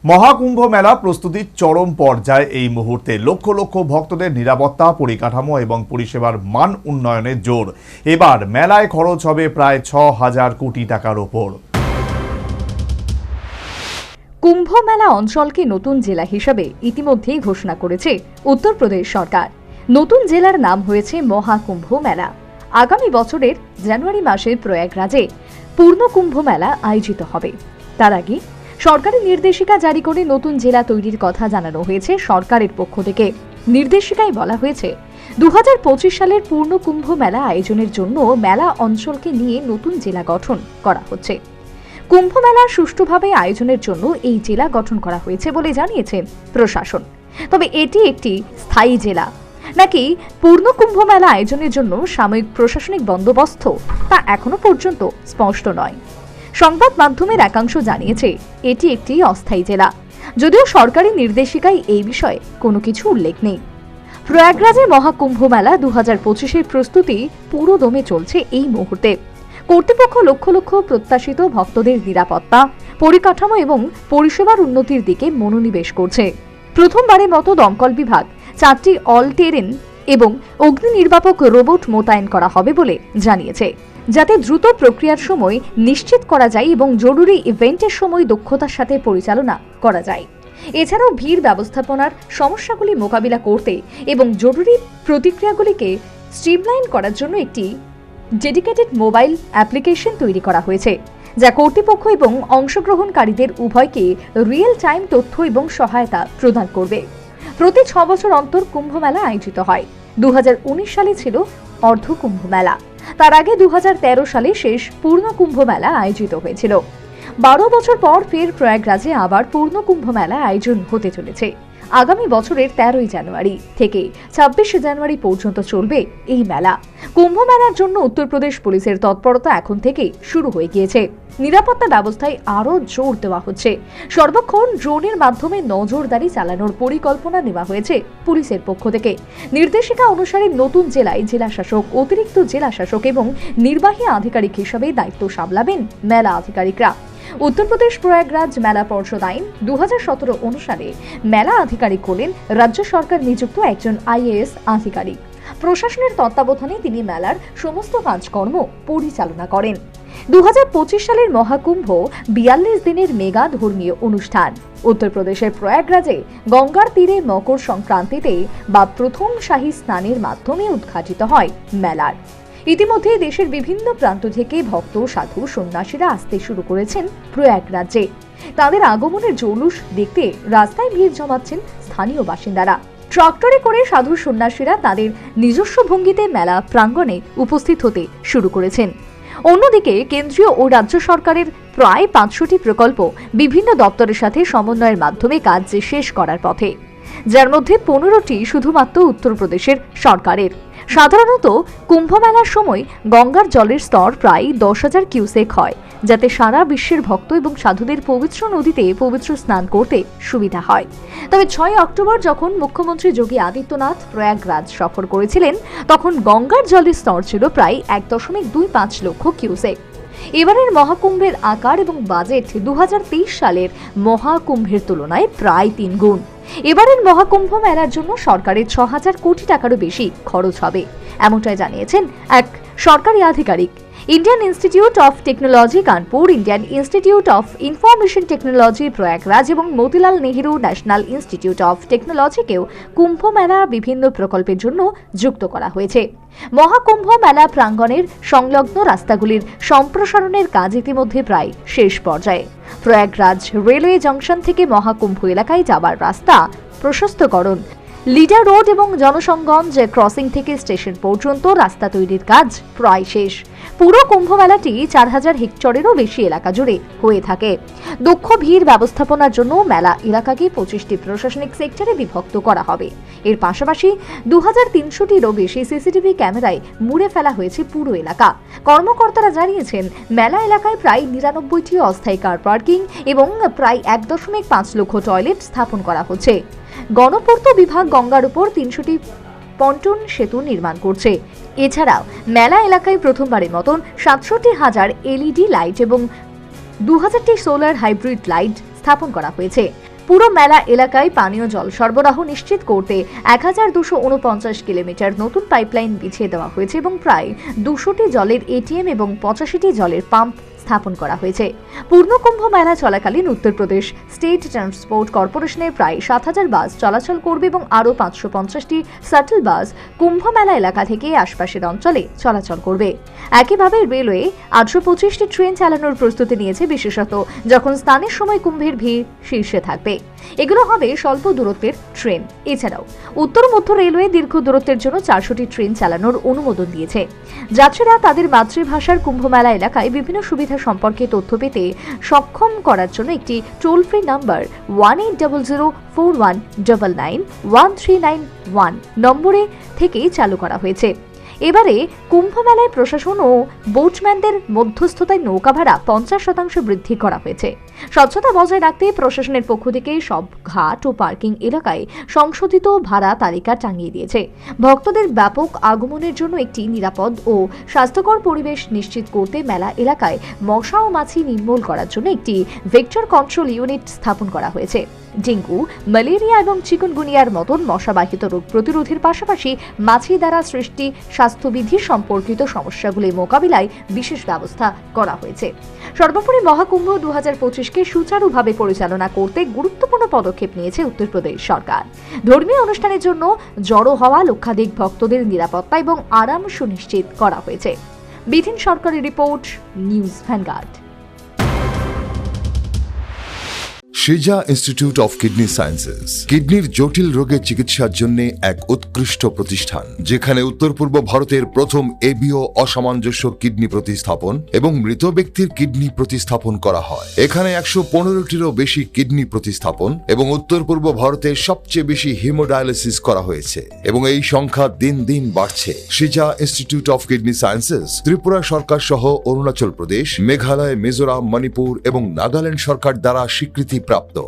মহাকুম্ভ মেলা প্রস্তুতির চরম পর্যায়ে এই মুহূর্তে লক্ষ লক্ষ ভক্তদের নিরাপত্তা, পরিকাঠামো এবং পরিষেবার মান উন্নয়নে জোর। এবার মেলায় খরচ হবে প্রায় ৬,০০০ কোটি টাকার ওপর। কুম্ভ মেলা অঞ্চলকে নতুন জেলা হিসেবে ইতিমধ্যেই ঘোষণা করেছে উত্তরপ্রদেশ সরকার। নতুন জেলার নাম হয়েছে মহাকুম্ভ মেলা। আগামী বছরের জানুয়ারি মাসে প্রয়াগরাজে পূর্ণ কুম্ভ মেলা আয়োজিত হবে। তার আগে সরকারি নির্দেশিকা জারি করে নতুন জেলা তৈরির কথা জানানো হয়েছে সরকারের পক্ষ থেকে। নির্দেশিকায় বলা হয়েছে ২০২৫ সালের পূর্ণ কুম্ভ মেলা আয়োজনের জন্য মেলা অঞ্চলকে নিয়ে নতুন জেলা গঠন করা হচ্ছে। কুম্ভ মেলার সুষ্ঠুভাবে আয়োজনের জন্য এই জেলা গঠন করা হয়েছে বলে জানিয়েছে প্রশাসন। তবে এটি একটি স্থায়ী জেলা নাকি পূর্ণ কুম্ভ মেলা আয়োজনের জন্য সাময়িক প্রশাসনিক বন্দোবস্ত তা এখনো পর্যন্ত স্পষ্ট নয়। সংবাদ মাধ্যমের একাংশ জানিয়েছে এটি একটি অস্থায়ী জেলা, যদিও সরকারি নির্দেশিকায় এই বিষয়ে কোনো কিছু উল্লেখ নেই। প্রয়াগরাজে মহাকুম্ভ মেলা ২০২৫-এর প্রস্তুতি পুরো দমে চলছে এই মুহূর্তে। কর্তৃপক্ষ লক্ষ লক্ষ প্রত্যাশিত ভক্তদের নিরাপত্তা, পরিকাঠামো এবং পরিষেবার উন্নতির দিকে মনোনিবেশ করছে। প্রথমবারের মতো দমকল বিভাগ ৪টি অল টেরেন এবং অগ্নি নির্বাপক রোবট মোতায়েন করা হবে বলে জানিয়েছে, যাতে দ্রুত প্রক্রিয়ার সময় নিশ্চিত করা যায় এবং জরুরি ইভেন্টের সময় দক্ষতার সাথে পরিচালনা করা যায়। এছাড়াও ভিড় ব্যবস্থাপনার সমস্যাগুলি মোকাবিলা করতে এবং জরুরি প্রতিক্রিয়াগুলিকে স্ট্রিমলাইন করার জন্য একটি ডেডিকেটেড মোবাইল অ্যাপ্লিকেশন তৈরি করা হয়েছে, যা কর্তৃপক্ষ এবং অংশগ্রহণকারীদের উভয়কে রিয়েল টাইম তথ্য এবং সহায়তা প্রদান করবে। প্রতি ৬ বছর অন্তর কুম্ভ মেলা আয়োজিত হয়। ২০১৯ সালে ছিল অর্ধ কুম্ভ মেলা। তার আগে ২০১৩ সালে শেষ পূর্ণ কুম্ভ মেলা আয়োজিত হয়েছিল। ১২ বছর পর ফের প্রয়াগরাজে আবার পূর্ণ কুম্ভ মেলা আয়োজন হতে চলেছে। আগামী বছরের ১৩ই জানুয়ারি থেকে ২৬ জানুয়ারি পর্যন্ত চলবে এই মেলা। কুম্ভ মেলার জন্য উত্তরপ্রদেশ পুলিশের তৎপরতা এখন থেকে শুরু হয়ে গিয়েছে। নিরাপত্তা ব্যবস্থায় আরও জোর দেওয়া হচ্ছে। সর্বক্ষণ ড্রোনের মাধ্যমে নজরদারি চালানোর পরিকল্পনা নেওয়া হয়েছে পুলিশের পক্ষ থেকে। নির্দেশিকা অনুসারে নতুন জেলায় জেলাশাসক, অতিরিক্ত জেলাশাসক এবং নির্বাহী আধিকারিক হিসেবে দায়িত্ব সামলাবেন মেলা আধিকারিকরা। উত্তরপ্রদেশ প্রয়াগরাজ মেলা পর্ষদ আইন ২০১৭ অনুসারে মেলা আধিকারিক হলেন রাজ্য সরকার নিযুক্ত একজন আইএএস আধিকারিক। প্রশাসনের তত্ত্বাবধানে তিনি মেলার সমস্ত কাজকর্ম পরিচালনা করেন। ২০২৫ সালের মহাকুম্ভ ৪২ দিনের মেগা ধর্মীয় অনুষ্ঠান। উত্তরপ্রদেশের প্রয়াগরাজে গঙ্গার তীরে মকর সংক্রান্তিতে বা প্রথম শাহী স্নানের মাধ্যমে উদ্ঘাটিত হয় মেলার। ইতিমধ্যে দেশের বিভিন্ন প্রান্ত থেকে ভক্ত, সাধু, সন্ন্যাসীরা আসতে শুরু করেছেন প্রয়াগরাজে। তাদের আগমনের জৌলুস দেখতে রাস্তায় ভিড় জমাচ্ছেন স্থানীয় বাসিন্দারা। ট্রাক্টরে করে সাধু সন্ন্যাসীরা তাদের নিজস্ব ভঙ্গিতে মেলা প্রাঙ্গণে উপস্থিত হতে শুরু করেছেন। অন্যদিকে কেন্দ্রীয় ও রাজ্য সরকারের প্রায় ৫০০টি প্রকল্প বিভিন্ন দপ্তরের সাথে সমন্বয়ের মাধ্যমে কাজ শেষ করার পথে, যার মধ্যে ১৫টি শুধুমাত্র উত্তরপ্রদেশের সরকারের। সাধারণত কুম্ভ মেলার সময় গঙ্গার জলের স্তর প্রায় ১০,০০০ কিউসেক হয়, যাতে সারা বিশ্বের ভক্ত এবং সাধুদের পবিত্র নদীতে পবিত্র স্নান করতে সুবিধা হয়। তবে ৬ অক্টোবর যখন মুখ্যমন্ত্রী যোগী আদিত্যনাথ প্রয়াগরাজ সফর করেছিলেন, তখন গঙ্গার জলের স্তর ছিল প্রায় ১.২৫ লক্ষ কিউসেক। এবারের মহাকুম্ভের আকার এবং বাজেট ২০২৩ সালের মহাকুম্ভের তুলনায় প্রায় ৩ গুণ। এবারের মহাকুম্ভ মেলার জন্য সরকারের ৬,০০০ কোটি টাকারও বেশি খরচ হবে, এমনটাই জানিয়েছেন এক সরকারি আধিকারিক। Indian institute of technology Kanpur, Indian institute of information technology Prayagraj এবং Motilal Nehru national institute of টেকনোলজিকেও কুম্ভ মেলা বিভিন্ন প্রকল্পের জন্য যুক্ত করা হয়েছে। মহাকুম্ভ মেলা প্রাঙ্গণের সংলগ্ন রাস্তাগুলির সম্প্রসারণের কাজ ইতিমধ্যে প্রায় শেষ পর্যায়ে। প্রয়াগরাজ রেলওয়ে জংশন থেকে মহাকুম্ভ এলাকায় যাবার রাস্তা প্রশস্তকরণ, লিডার রোড এবং জনসংগঞ্জ ক্রসিং থেকে স্টেশন পর্যন্ত রাস্তা তৈরির কাজ প্রায় শেষ। পুরো কুম্ভ মেলাটি ৪,০০০ হেক্টরেরও বেশি এলাকা জুড়ে হয়ে থাকে। দক্ষ ভিড় ব্যবস্থাপনার জন্য মেলা এলাকাকে ২৫টি প্রশাসনিক সেক্টরে বিভক্ত করা হবে। এর পাশাপাশি ২৩০০টিরও বেশি সিসিটিভি ক্যামেরায় মুড়ে ফেলা হয়েছে পুরো এলাকা। কর্মকর্তারা জানিয়েছেন মেলা এলাকায় প্রায় ৯৯টি অস্থায়ী কার পার্কিং এবং প্রায় ১.৫ লক্ষ টয়লেট স্থাপন করা হচ্ছে। গণপূর্ত বিভাগ গঙ্গার উপর ৩০০টি পন্টন সেতু নির্মাণ করছে। এছাড়াও মেলা এলাকায় প্রথমবারের মতন ৬৭,০০০ এলইডি লাইট এবং ২,০০০টি সোলার হাইব্রিড লাইট স্থাপন করা হয়েছে। পুরো মেলা এলাকায় পানীয় জল সরবরাহ নিশ্চিত করতে 1249 কিলোমিটার নতুন পাইপলাইন বিছিয়ে দেওয়া হয়েছে এবং প্রায় 200টি জলের এটিএম এবং 85টি জলের পাম্প স্থাপন করা হয়েছে। পূর্ণকুম্ভ মেলা চলাকালীন উত্তরপ্রদেশ স্টেট ট্রান্সপোর্ট কর্পোরেশনের প্রায় 7000 বাস চলাচল করবে এবং আরও 550টি শাটল বাস কুম্ভ মেলা এলাকা থেকে আশপাশের অঞ্চলে চলাচল করবে। একইভাবে রেলওয়ে 825টি ট্রেন চালানোর প্রস্তুতি নিয়েছে, বিশেষত যখন স্নানের সময় কুম্ভের ভিড় শীর্ষে থাকবে। এগুলো হবে স্বল্প দূরত্বের ট্রেন। এছাড়াও উত্তর মধ্য রেলওয়ে দীর্ঘ দূরত্বের জন্য 400টি ট্রেন চালানোর অনুমোদন দিয়েছে। যাত্রীরা তাদের মাতৃভাষার কুম্ভ মেলা এলাকায় বিভিন্ন সুবিধা সম্পর্কে তথ্য পেতে সক্ষম করার জন্য একটি টোল ফ্রি নাম্বার 180041991391 নম্বরে থেকে চালু করা হয়েছে। এবারে কুম্ভ মেলায় প্রশাসন ও বোটম্যানদের মধ্যস্থতায় নৌকা ভাড়া 50% বৃদ্ধি করা হয়েছে। স্বচ্ছতা বজায় রাখতে প্রশাসনের পক্ষ থেকে সব ঘাট ও পার্কিং এলাকায় সংশোধিত ভাড়া তালিকা টাঙিয়ে দিয়েছে। ভক্তদের ব্যাপক আগমনের জন্য একটি নিরাপদ ও স্বাস্থ্যকর পরিবেশ নিশ্চিত করতে মেলা এলাকায় মশা ও মাছি নির্মূল করার জন্য একটি ভেক্টর কন্ট্রোল ইউনিট স্থাপন করা হয়েছে। ডেঙ্গু, ম্যালেরিয়া এবং চিকুনগুনিয়ার মতন মশাবাহিত রোগ প্রতিরোধের পাশাপাশি মাছি দ্বারা সৃষ্টি স্বাস্থ্যবিধি সম্পর্কিত সমস্যাগুলি মোকাবিলায় বিশেষ ব্যবস্থা করা হয়েছে। সর্বোপরি মহাকুম্ভ 2025কে সুচারুভাবে পরিচালনা করতে গুরুত্বপূর্ণ পদক্ষেপ নিয়েছে উত্তরপ্রদেশ সরকার। ধর্মীয় অনুষ্ঠানের জন্য জড়ো হওয়া লক্ষাধিক ভক্তদের নিরাপত্তা এবং আরাম সুনিশ্চিত করা হয়েছে। বিধিন সরকারি রিপোর্ট, নিউজ ভ্যানগার্ড। সিজা ইনস্টিটিউট অফ কিডনি সায়েন্সেস কিডনির জটিল রোগের চিকিৎসার জন্য এক উৎকৃষ্ট প্রতিষ্ঠান, যেখানে উত্তর পূর্ব ভারতের প্রথম এবিও অসামঞ্জস্য কিডনি প্রতিস্থাপন এবং মৃত ব্যক্তির কিডনি প্রতিস্থাপন করা হয়। এখানে 115টিরও বেশি কিডনি প্রতিস্থাপন এবং উত্তর পূর্ব ভারতের সবচেয়ে বেশি হিমোডায়ালিসিস করা হয়েছে এবং এই সংখ্যা দিন দিন বাড়ছে। সিজা institute of kidney sciences Tripura সরকার সহ অরুণাচল প্রদেশ, মেঘালয়, মিজোরাম, মণিপুর এবং নাগাল্যান্ড সরকার দ্বারা স্বীকৃতি প্রাপ্ত।